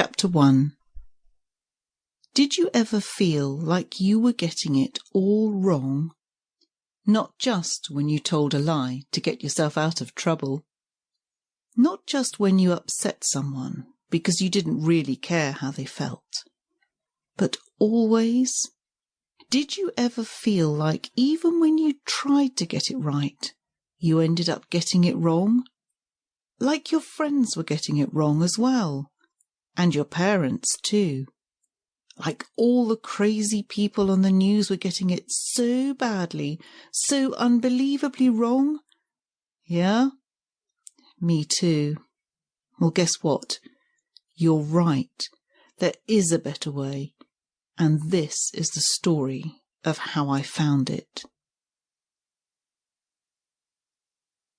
Chapter 1. Did you ever feel like you were getting it all wrong? Not just when you told a lie to get yourself out of trouble. Not just when you upset someone because you didn't really care how they felt. But always? Did you ever feel like even when you tried to get it right, you ended up getting it wrong? Like your friends were getting it wrong as well. And your parents too. Like all the crazy people on the news were getting it so badly, so unbelievably wrong? Yeah? Me too. Well, guess what? You're right. There is a better way. And this is the story of how I found it.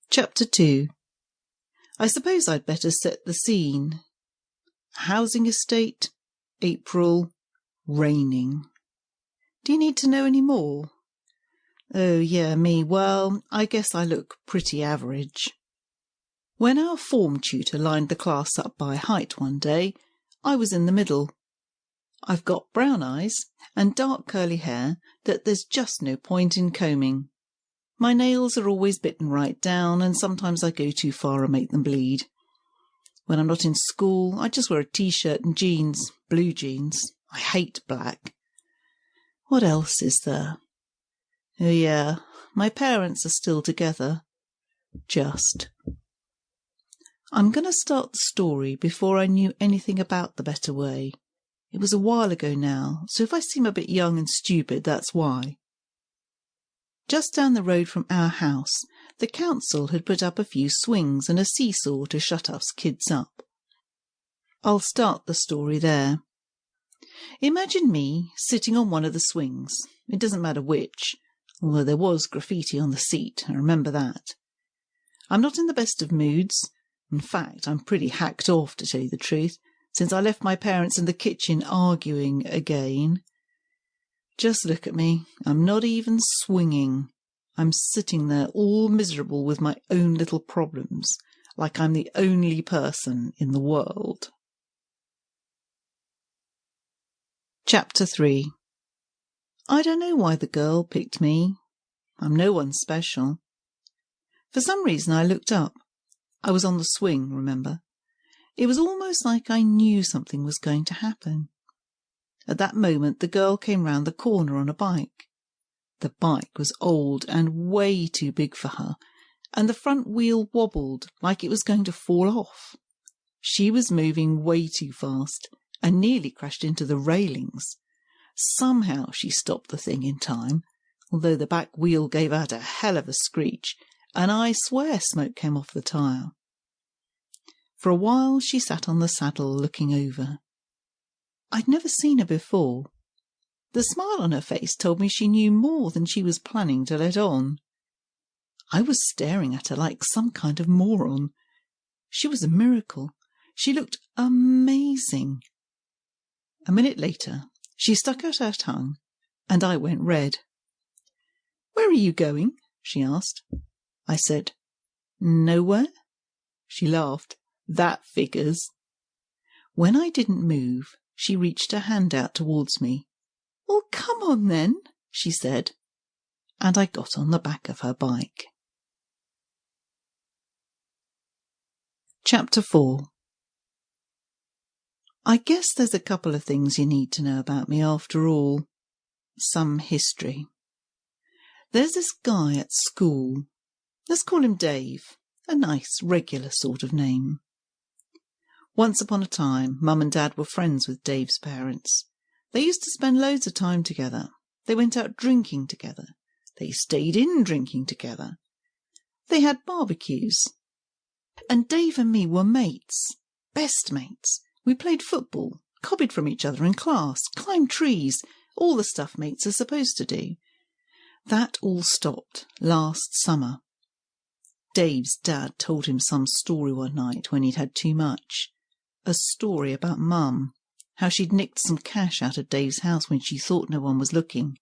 Chapter 2. I suppose I'd better set the scene. Housing estate, April, raining. Do you need to know any more? Oh, yeah, me. Well, I guess I look pretty average. When our form tutor lined the class up by height one day, I was in the middle. I've got brown eyes and dark curly hair that there's just no point in combing. My nails are always bitten right down, and sometimes I go too far and make them bleed. When I'm not in school, I just wear a t-shirt and jeans, blue jeans. I hate black. What else is there? Oh yeah, my parents are still together. Just. I'm going to start the story before I knew anything about the better way. It was a while ago now, so if I seem a bit young and stupid, that's why. Just down the road from our house, the council had put up a few swings and a seesaw to shut us kids up. I'll start the story there. Imagine me sitting on one of the swings. It doesn't matter which, although there was graffiti on the seat, I remember that. I'm not in the best of moods. In fact, I'm pretty hacked off, to tell you the truth, since I left my parents in the kitchen arguing again. Just look at me. I'm not even swinging. I'm sitting there all miserable with my own little problems, like I'm the only person in the world. Chapter 3. I don't know why the girl picked me. I'm no one special. For some reason I looked up. I was on the swing, remember? It was almost like I knew something was going to happen. At that moment the girl came round the corner on a bike. The bike was old and way too big for her, and the front wheel wobbled like it was going to fall off. She was moving way too fast and nearly crashed into the railings. Somehow she stopped the thing in time, although the back wheel gave out a hell of a screech, and I swear smoke came off the tyre. For a while she sat on the saddle looking over. I'd never seen her before. The smile on her face told me she knew more than she was planning to let on. I was staring at her like some kind of moron. She was a miracle. She looked amazing. A minute later, she stuck out her tongue, and I went red. "Where are you going?" she asked. I said, "Nowhere." She laughed. "That figures." When I didn't move, she reached her hand out towards me. "Well, come on then," she said, and I got on the back of her bike. Chapter 4. I guess there's a couple of things you need to know about me after all. Some history. There's this guy at school. Let's call him Dave. A nice, regular sort of name. Once upon a time, Mum and Dad were friends with Dave's parents. They used to spend loads of time together. They went out drinking together. They stayed in drinking together. They had barbecues. And Dave and me were mates. Best mates. We played football, copied from each other in class, climbed trees, all the stuff mates are supposed to do. That all stopped last summer. Dave's dad told him some story one night when he'd had too much. A story about Mum, how she'd nicked some cash out of Dave's house when she thought no one was looking.